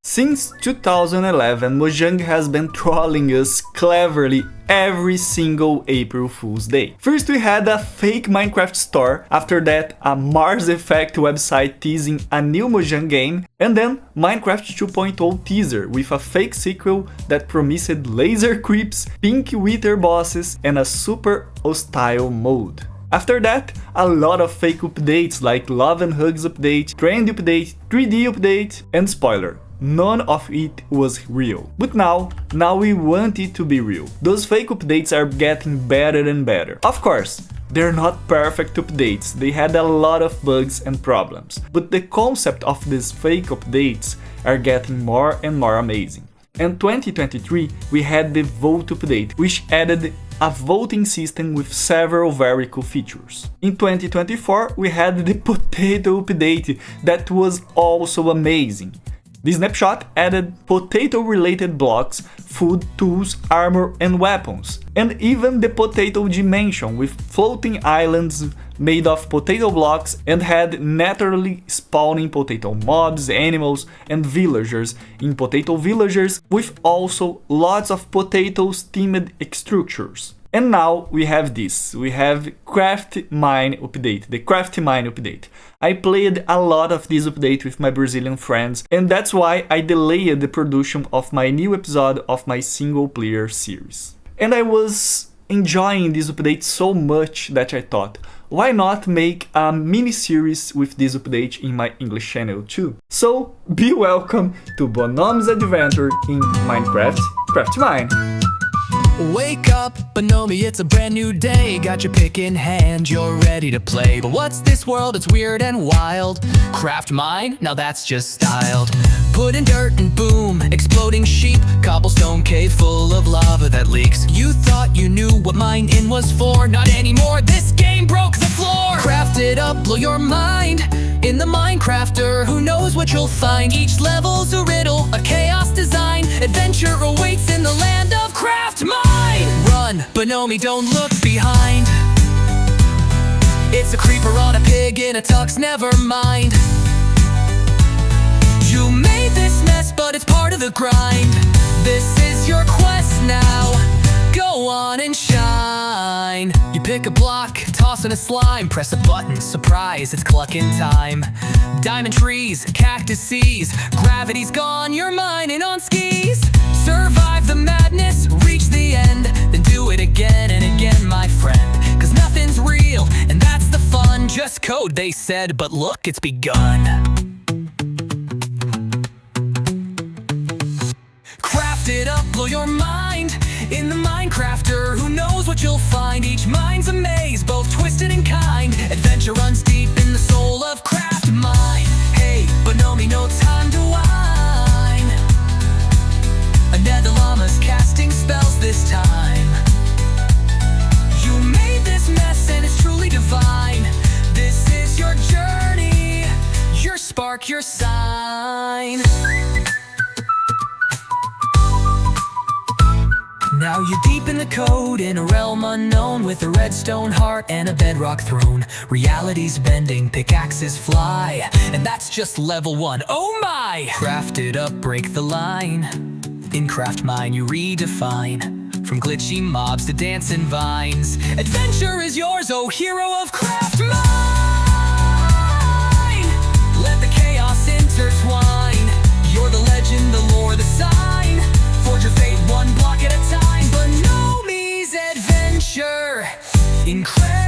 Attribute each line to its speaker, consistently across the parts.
Speaker 1: Since 2011, Mojang has been trolling us cleverly every single April Fool's Day. First we had a fake Minecraft store, after that a Mars Effect website teasing a new Mojang game, and then Minecraft 2.0 teaser with a fake sequel that promised laser creeps, pink wither bosses, and a super hostile mode. After that, a lot of fake updates like Love and Hugs update, Trend update, 3D update, and spoiler, none of it was real. But now we want it to be real. Those fake updates are getting better and better. Of course, they're not perfect updates, they had a lot of bugs and problems. But the concept of these fake updates are getting more and more amazing. In 2023, we had the Vote update, which added a voting system with several very cool features. In 2024, we had the Potato update that was also amazing. The snapshot added potato-related blocks, food, tools, armor, and weapons, and even the potato dimension with floating islands made of potato blocks and had naturally spawning potato mobs, animals, and villagers in potato villagers with also lots of potatoes-themed structures. And now we have this, we have CRAFTMINE update, the CRAFTMINE update. I played a lot of this update with my Brazilian friends, and that's why I delayed the production of my new episode of my single player series. And I was enjoying this update so much that I thought, why not make a mini-series with this update in my English channel too? So, be welcome to Bonomi's adventure in Minecraft CRAFTMINE.
Speaker 2: Wake up, Bonomi, it's a brand new day. Got your pick in hand, you're ready to play. But what's this world? It's weird and wild. Craft mine? Now that's just styled. Put in dirt and boom, exploding sheep. Cobblestone cave full of lava that leaks. You thought you knew what mine-in was for. Not anymore, this game broke the floor. Craft it up, blow your mind. In the Minecrafter, who knows what you'll find. Each level's a riddle, a chaos design. Adventure awaits in the land of Craft Mine. Run, Bonomi, don't look behind. It's a creeper on a pig in a tux, never mind. You made this mess, but it's part of the grind. This is your quest now. Go on and shine. You pick a block, toss in a slime, press a button, surprise, it's clucking time. Diamond trees, cactus seas, gravity's gone, you're mining on skis. Survive the madness, reach the end, then do it again and again, my friend. Cause nothing's real, and that's the fun. Just code, they said, but look, it's begun. Craft it up, blow your mind. In the Minecrafter, who knows what you'll find. Each mine's a maze, both twisted and kind. Adventure runs deep in the soul of Craft Mine. Hey, Bonomi, no time to whine. A nether llama's casting spells this time. You made this mess and it's truly divine. This is your journey, your spark, your sign. Now you're deep in the code, in a realm unknown, with a redstone heart and a bedrock throne. Reality's bending, pickaxes fly, and that's just level 1. Oh my! Craft it up, break the line. In CRAFTMINE you redefine. From glitchy mobs to dancing vines, adventure is yours, oh hero of CRAFTMINE. Let the chaos intertwine. You're the legend, the lore, the sign. Forge your fate one block at a time. Bonomi's adventure in CRAFTMINE.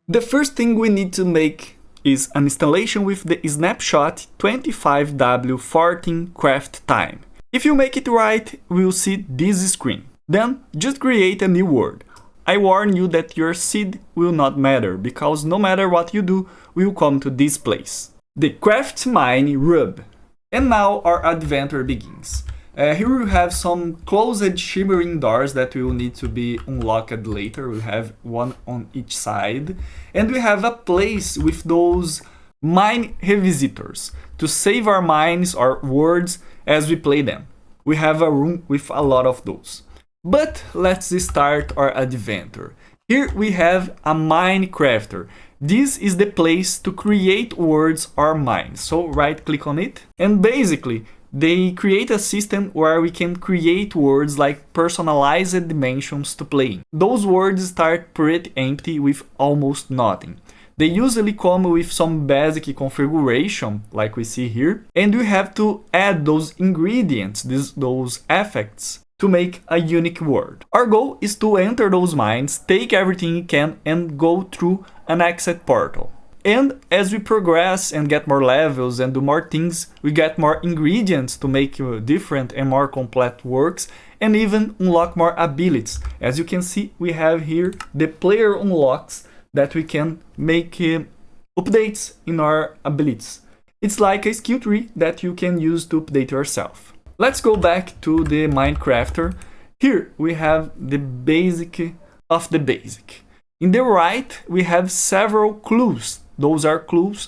Speaker 1: The first thing we need to make is an installation with the snapshot 25W14 craft time. If you make it right, we'll see this screen. Then just create a new world. I warn you that your seed will not matter, because no matter what you do, we'll come to this place. The CRAFTMINE rub. And now our adventure begins. Here we have some closed shimmering doors that will need to be unlocked later. We have one on each side. And we have a place with those mine revisitors to save our mines or words as we play them. We have a room with a lot of those. But let's start our adventure. Here we have a Minecrafter. This is the place to create words or mines. So right click on it, and basically they create a system where we can create words like personalized dimensions to play in. Those words start pretty empty with almost nothing. They usually come with some basic configuration, like we see here, and we have to add those ingredients, those effects, to make a unique word. Our goal is to enter those mines, take everything we can, and go through an exit portal. And as we progress and get more levels and do more things, we get more ingredients to make different and more complete works, and even unlock more abilities. As you can see, we have here the player unlocks that we can make updates in our abilities. It's like a skill tree that you can use to update yourself. Let's go back to the Minecrafter. Here we have the basic of the basic. In the right, we have several clues. Those are clues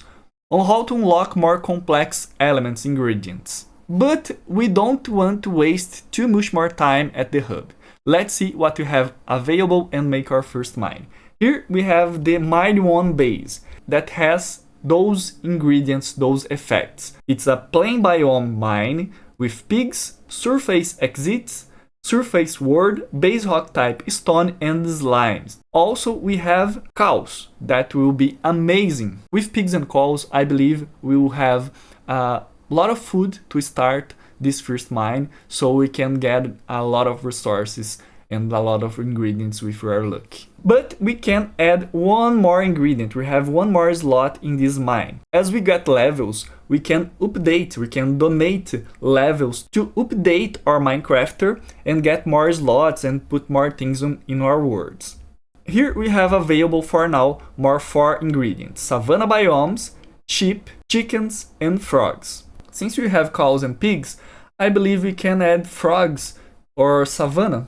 Speaker 1: on how to unlock more complex elements, ingredients. But we don't want to waste too much more time at the hub. Let's see what we have available and make our first mine. Here we have the Mine 1 base that has those ingredients, those effects. It's a plain biome mine with pigs, surface exits, surface word, base rock type stone, and slimes. Also we have cows that will be amazing. With pigs and cows, I believe we will have a lot of food to start this first mine, so we can get a lot of resources and a lot of ingredients with our luck. But we can add one more ingredient. We have one more slot in this mine. As we get levels, we can update, we can donate levels to update our Minecrafter and get more slots and put more things in our worlds. Here we have available for now more 4 ingredients: savanna biomes, sheep, chickens, and frogs. Since we have cows and pigs, I believe we can add frogs or savanna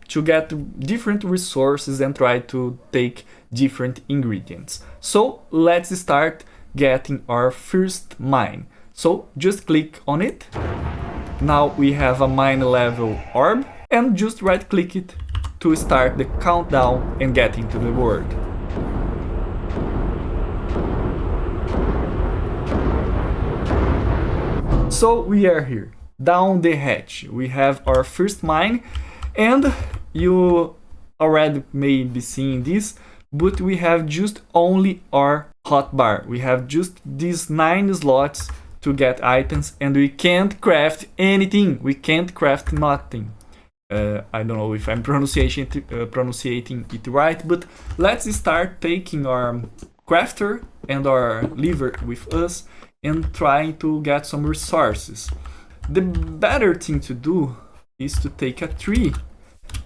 Speaker 1: to get different resources and try to take different ingredients. So let's start getting our first mine. So just click on it. Now we have a mine level orb, and just right click it to start the countdown and get into the world. So we are here, down the hatch. We have our first mine, and you already may be seeing this, but we have just only our hotbar. We have just these 9 slots to get items, and we can't craft anything. We can't craft nothing. I don't know if I'm pronunciating it right, but let's start taking our crafter and our lever with us and trying to get some resources. The better thing to do is to take a tree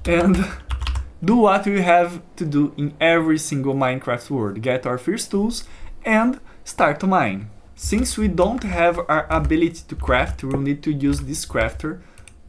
Speaker 1: and do what we have to do in every single Minecraft world. Get our first tools and start to mine. Since we don't have our ability to craft, we'll need to use this crafter.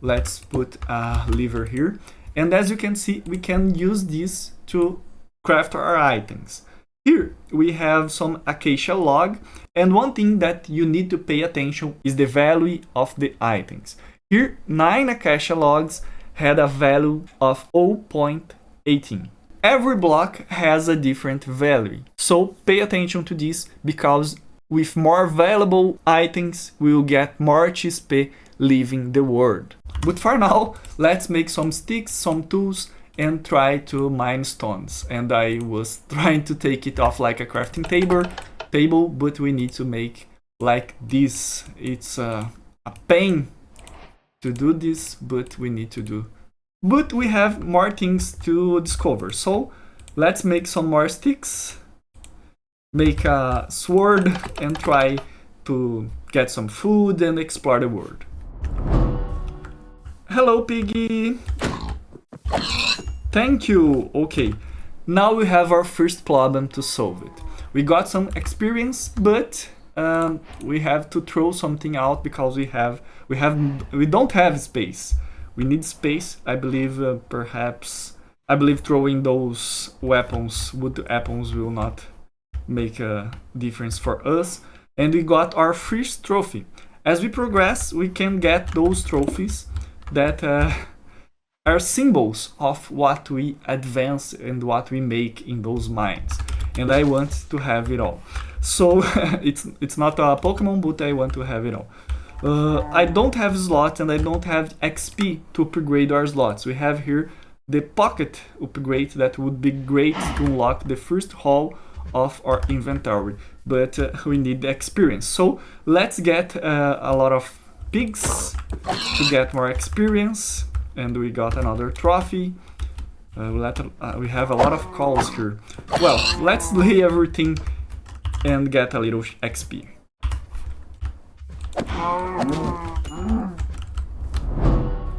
Speaker 1: Let's put a lever here. And as you can see, we can use this to craft our items. Here we have some acacia log, and one thing that you need to pay attention is the value of the items. Here 9 acacia logs had a value of 0.18. Every block has a different value, so pay attention to this, because with more valuable items we will get more XP leaving the world. But for now, let's make some sticks, some tools, and try to mine stones. And I was trying to take it off like a crafting table, but we need to make like this. It's a pain to do this, but we need to do. But we have more things to discover, so let's make some more sticks, make a sword, and try to get some food and explore the world. Hello, piggy! Thank you! Okay, now we have our first problem to solve it. We got some experience, but we have to throw something out because we don't have space. We need space. I believe I believe throwing those weapons, wood weapons, will not make a difference for us. And we got our first trophy. As we progress, we can get those trophies that are symbols of what we advance and what we make in those mines. and I want to have it all. So it's not a Pokemon, but I want to have it all. I don't have slots and I don't have XP to upgrade our slots. We have here the pocket upgrade that would be great to unlock the first hall of our inventory, but we need the experience. So let's get a lot of pigs to get more experience, and we got another trophy. We have a lot of calls here. Well, let's lay everything and get a little XP.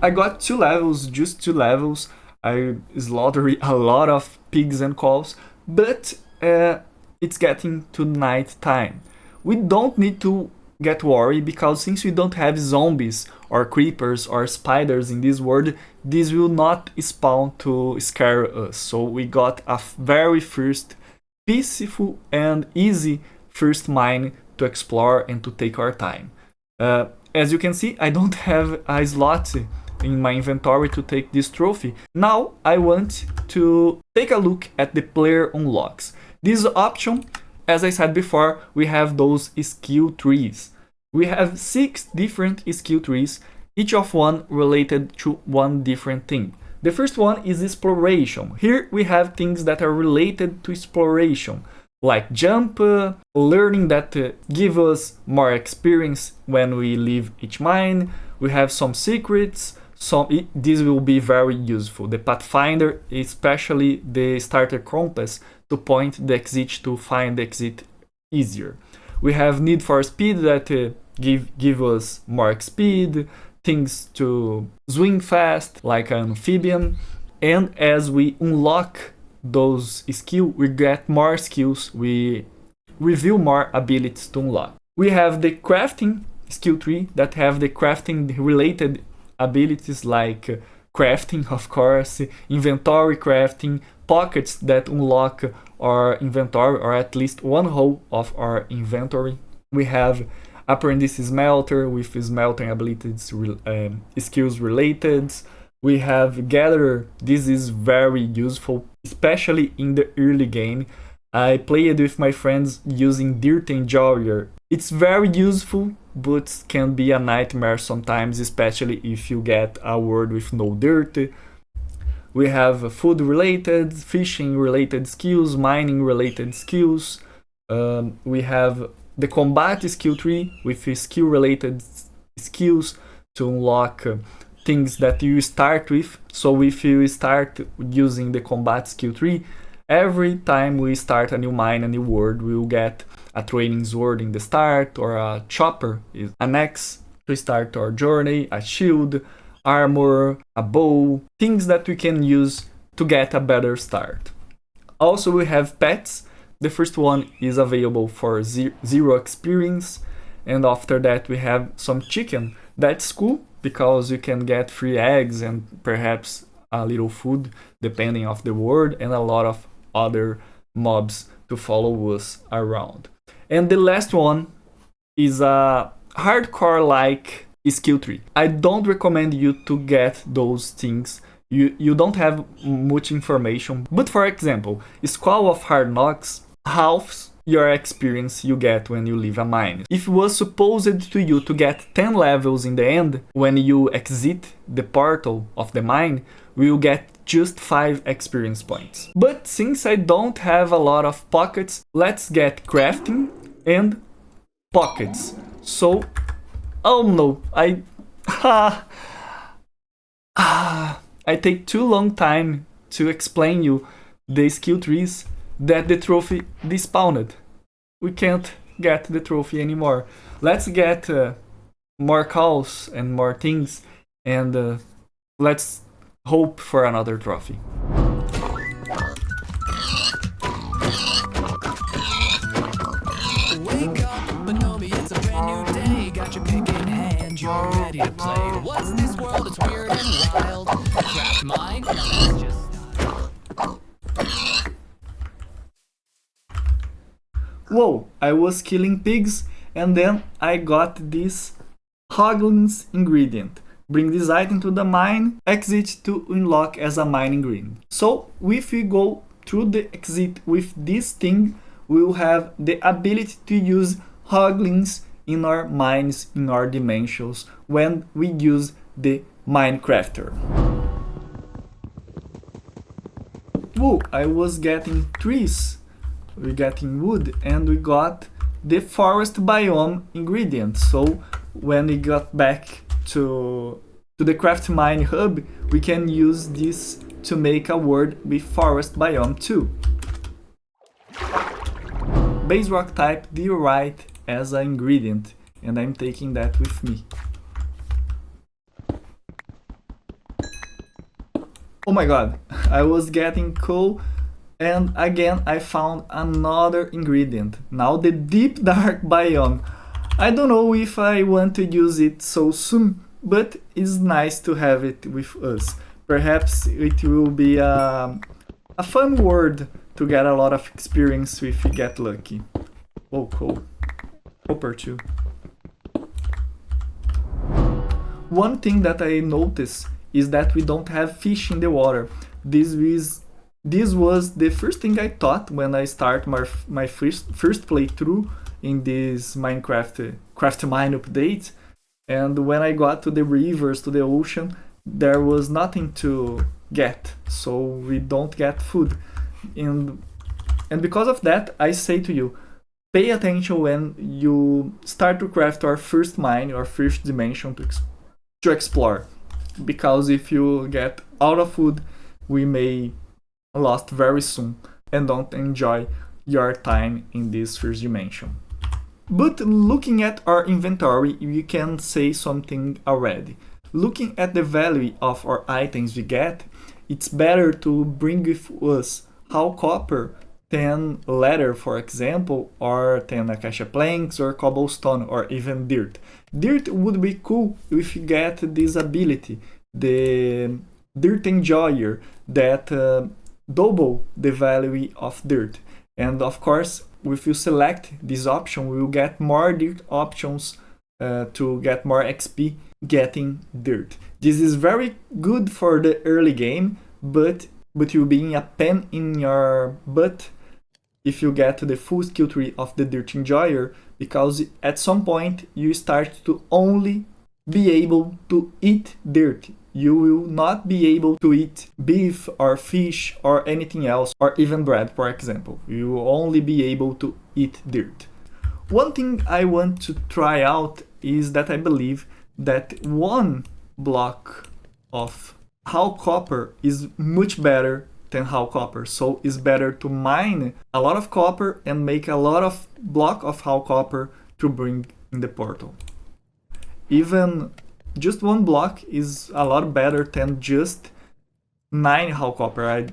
Speaker 1: I got 2 levels, just 2 levels. I slaughtered a lot of pigs and cows, but it's getting to night time. We don't need to get worried, because since we don't have zombies or creepers or spiders in this world, this will not spawn to scare us. So we got a very first peaceful and easy first mine to explore and to take our time. As you can see, I don't have a slot in my inventory to take this trophy. Now I want to take a look at the player unlocks. This option, as I said before, we have those skill trees. We have 6 different skill trees, each of one related to one different thing. The first one is exploration. Here we have things that are related to exploration, like jump, learning that give us more experience when we leave each mine. We have some secrets. This will be very useful. The Pathfinder, especially the starter compass, to point the exit to find the exit easier. We have need for speed that give us more speed, things to swing fast like an amphibian, and as we unlock those skills, we get more skills, we reveal more abilities to unlock. We have the crafting skill tree that have the crafting related abilities like crafting, of course, inventory crafting, pockets that unlock our inventory or at least one hole of our inventory. We have apprentice smelter with smelting abilities, skills related. We have gatherer. This is very useful, especially in the early game. I played with my friends using dirt enjoyer. It's very useful, but can be a nightmare sometimes, especially if you get a world with no dirt. We have food related, fishing related skills, mining related skills. We have the combat skill tree with skill related skills to unlock things that you start with. So if you start using the combat skill tree, every time we start a new mine, a new world, we will get a training sword in the start, or a chopper, an axe to start our journey, a shield, armor, a bow, things that we can use to get a better start. Also, we have pets. The first one is available for 0 experience, and after that we have some chicken. That's cool because you can get free eggs and perhaps a little food depending on the world, and a lot of other mobs to follow us around. And the last one is a hardcore like skill tree. I don't recommend you to get those things. You don't have much information, but for example, Squall of Hard Knocks halves your experience you get when you leave a mine. If it was supposed to you to get 10 levels in the end, when you exit the portal of the mine, we will get just 5 experience points. But since I don't have a lot of pockets, let's get crafting and pockets. So, oh no, I take too long time to explain you the skill trees that the trophy despawned. We can't get the trophy anymore. Let's get more calls and more things, and let's hope for another trophy.
Speaker 2: Wake up, Bonomi, it's a brand new day. Got your pick in hand, you're ready to play. What's this world? It's weird and wild. CRAFTMINE, now that's just style.
Speaker 1: Whoa, I was killing pigs and then I got this Hoglins ingredient. Bring this item to the mine, exit to unlock as a mine ingredient. So if we go through the exit with this thing, we will have the ability to use hoglings in our mines, in our dimensions, when we use the Minecrafter. Whoa, I was getting trees, we're getting wood, and we got the forest biome ingredients. So when we got back to the CRAFTMINE hub, we can use this to make a world with forest biome too. Base rock type diorite as an ingredient, and I'm taking that with me. Oh my god, I was getting coal, and again I found another ingredient. Now the deep dark biome. I don't know if I want to use it so soon, but it's nice to have it with us. Perhaps it will be a fun world to get a lot of experience if we get lucky. Oh, cool. Copper too. One thing that I noticed is that we don't have fish in the water. This was the first thing I thought when I started my first playthrough in this Minecraft CRAFTMINE update. And when I got to the rivers, to the ocean, there was nothing to get, so we don't get food. And because of that, I say to you, pay attention when you start to craft our first mine, our first dimension to explore. Because if you get out of food, we may lost very soon and don't enjoy your time in this first dimension. But looking at our inventory, you can say something already. Looking at the value of our items we get, it's better to bring with us how copper, 10 leather for example, or 10 acacia planks, or cobblestone, or even dirt. Dirt would be cool if you get this ability, the dirt enjoyer, that double the value of dirt. And of course, if you select this option, we will get more dirt options to get more XP getting dirt. This is very good for the early game, but you'll be a pain in your butt if you get the full skill tree of the dirt enjoyer, because at some point you start to only be able to eat dirt. You will not be able to eat beef or fish or anything else, or even bread, for example. You will only be able to eat dirt. One thing I want to try out is that I believe that one block of how copper is much better than how copper. So it's better to mine a lot of copper and make a lot of block of how copper to bring in the portal. Even just one block is a lot better than just 9 how copper. I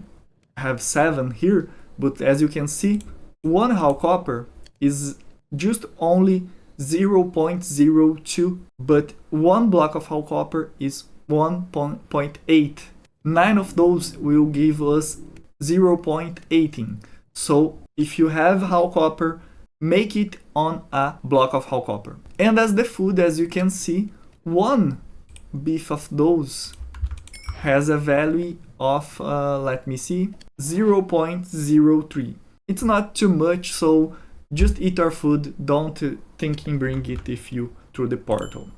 Speaker 1: have 7 here, but as you can see, 1 how copper is just only 0.02, but 1 block of how copper is 1.8. 9 of those will give us 0.18. So if you have how copper, make it on a block of how copper. And as the food, as you can see, 1 beef of those has a value of, let me see, 0.03. It's not too much, so just eat our food, don't think in bring it with you through the portal.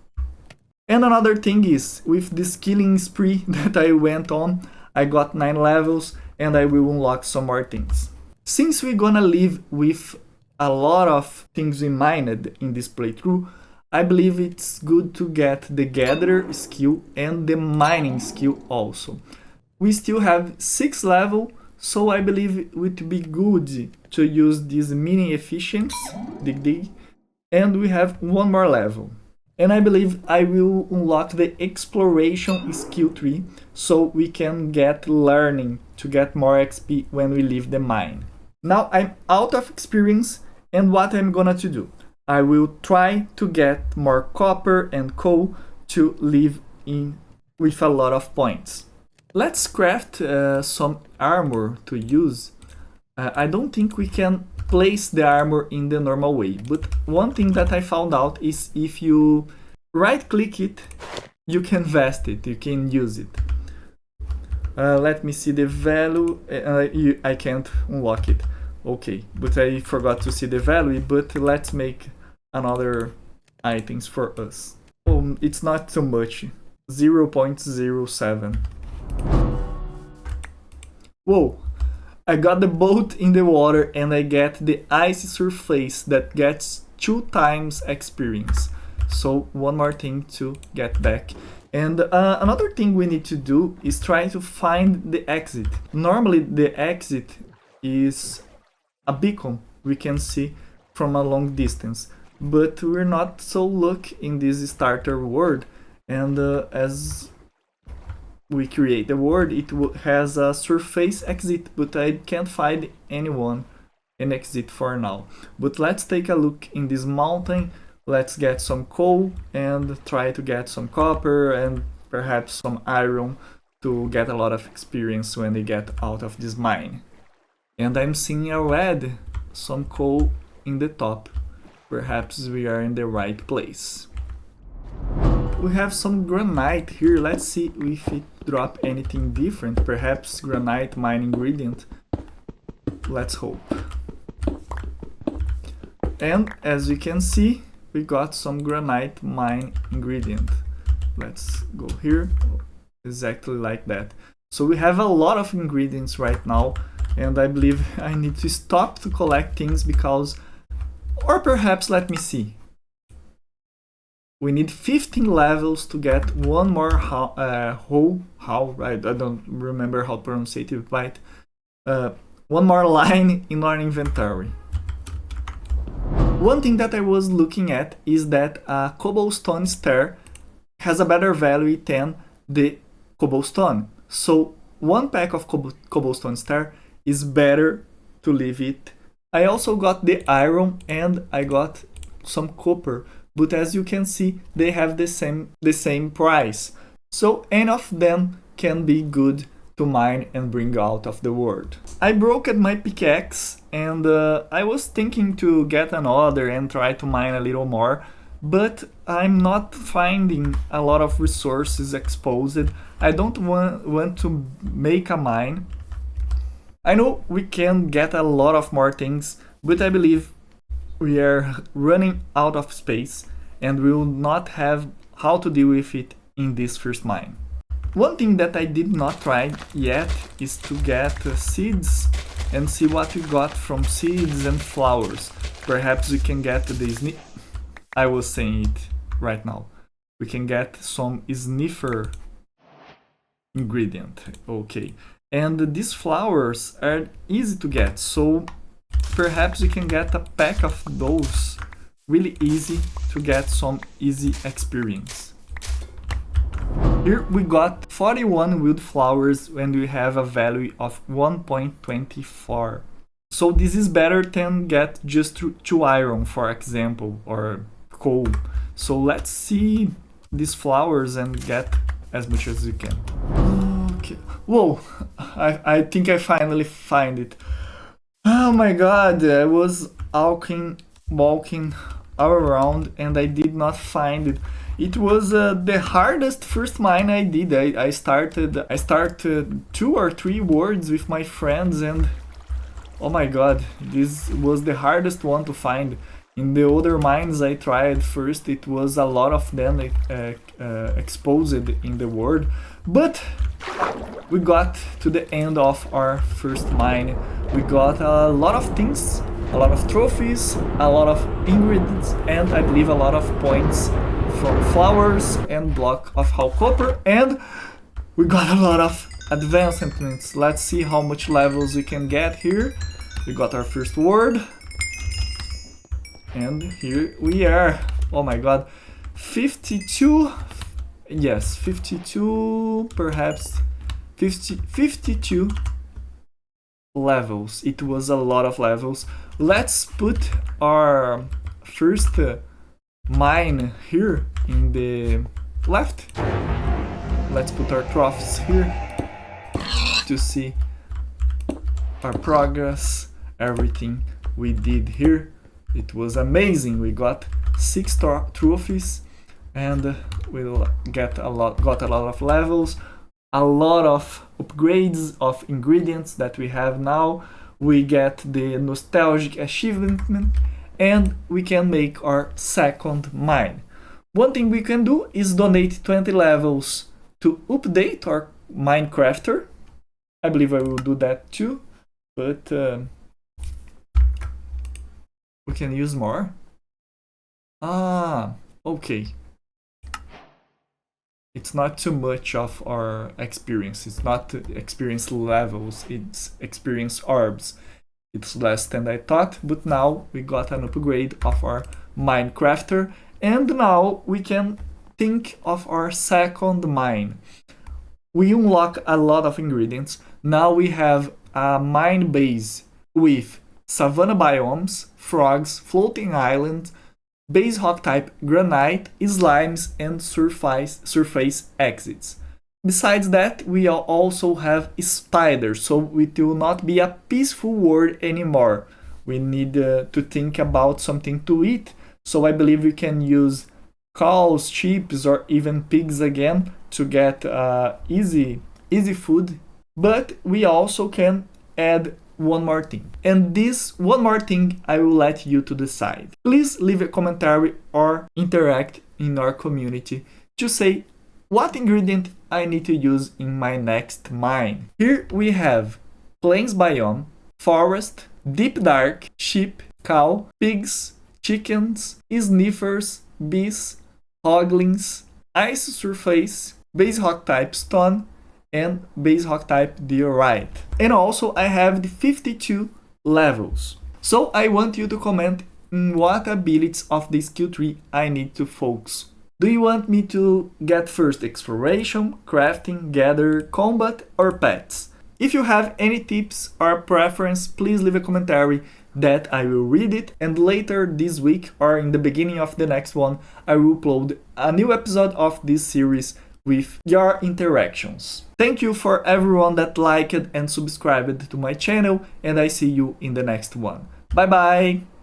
Speaker 1: And another thing is, with this killing spree that I went on, I got 9 levels and I will unlock some more things. Since we're gonna live with a lot of things we mined in this playthrough, I believe it's good to get the gatherer skill and the mining skill also. We still have 6 levels, so I believe it would be good to use this mini efficiency, dig, and we have 1 more level. And I believe I will unlock the exploration skill tree so we can get learning to get more XP when we leave the mine. Now I'm out of experience, and what I'm gonna to do? I will try to get more copper and coal to live in with a lot of points. Let's craft some armor to use. I don't think we can place the armor in the normal way, but one thing that I found out is if you right click it, you can vest it, you can use it. Let me see the value. I can't unlock it. Okay, but I forgot to see the value, but let's make another items for us. Oh, it's not too much. 0.07. Whoa! I got the boat in the water and I get the icy surface that gets 2 times experience. So one more thing to get back. And another thing we need to do is try to find the exit. Normally the exit is a beacon we can see from a long distance, but we're not so lucky in this starter world, and as we create the world, it has a surface exit, but I can't find an exit for now. But let's take a look in this mountain. Let's get some coal and try to get some copper and perhaps some iron to get a lot of experience when they get out of this mine. And I'm seeing a red, some coal in the top. Perhaps we are in the right place. We have some granite here. Let's see if it drop anything different. Perhaps granite mine ingredient. Let's hope. And as you can see, we got some granite mine ingredient. Let's go here. Exactly like that. So we have a lot of ingredients right now, and I believe I need to stop to collect things because, or perhaps let me see. We need 15 levels to get one more right? I don't remember how to pronounce it right. One more line in our inventory. One thing that I was looking at is that a cobblestone stair has a better value than the cobblestone. So one pack of cobblestone stair is better to leave it. I also got the iron and I got some copper, but as you can see, they have the same price. So any of them can be good to mine and bring out of the world. I broke my pickaxe and I was thinking to get another and try to mine a little more, but I'm not finding a lot of resources exposed. I don't want to make a mine. I know we can get a lot of more things, but I believe we are running out of space and we will not have how to deal with it in this first mine. One thing that I did not try yet is to get seeds and see what we got from seeds and flowers. Perhaps we can get this. I was saying it right now. We can get some sniffer ingredient. Okay. And these flowers are easy to get, so perhaps we can get a pack of those. Really easy to get some easy experience. Here we got 41 wood flowers and we have a value of 1.24. So this is better than get just 2 iron, for example, or coal. So let's see these flowers and get as much as we can. Okay. Whoa, I think I finally find it. Oh my god, I was walking all around and I did not find it. It was the hardest first mine I did. I started 2 or 3 words with my friends and oh my god, this was the hardest one to find. In the other mines I tried first, it was a lot of them exposed in the world, but we got to the end of our first mine. We got a lot of things, a lot of trophies, a lot of ingredients, and I believe a lot of points from flowers and block of how copper, and we got a lot of advancements. Let's see how much levels we can get here. We got our first word, and here we are. Oh my god, 52, yes, 52, perhaps 52 levels. It was a lot of levels. Let's put our first mine here in the left. Let's put our trophies here to see our progress, everything we did here. It was amazing. We got 6 trophies and we'll got a lot of levels. a lot of upgrades of ingredients that we have now. We get the nostalgic achievement, and we can make our second mine. One thing we can do is donate 20 levels to update our Minecrafter. I believe I will do that too, but we can use more. Okay. It's not too much of our experience. It's not experience levels, it's experience orbs. It's less than I thought, but now we got an upgrade of our Minecrafter, and now we can think of our second mine. We unlock a lot of ingredients. Now we have a mine base with savanna biomes, frogs, floating islands, base rock type granite, slimes, and surface exits. Besides that, we also have spiders, so it will not be a peaceful world anymore. We need to think about something to eat, so I believe we can use cows, sheep, or even pigs again to get easy food. But we also can add one more thing. And this one more thing I will let you to decide. Please leave a commentary or interact in our community to say what ingredient I need to use in my next mine. Here we have plains biome, forest, deep dark, sheep, cow, pigs, chickens, sniffers, bees, hoglins, ice surface, base rock type stone, and base rock type diorite. And also I have the 52 levels. So I want you to comment in what abilities of this skill tree I need to focus. Do you want me to get first exploration, crafting, gather, combat, or pets? If you have any tips or preference, please leave a commentary that I will read it, and later this week or in the beginning of the next one I will upload a new episode of this series with your interactions. Thank you for everyone that liked and subscribed to my channel, and I see you in the next one. Bye bye!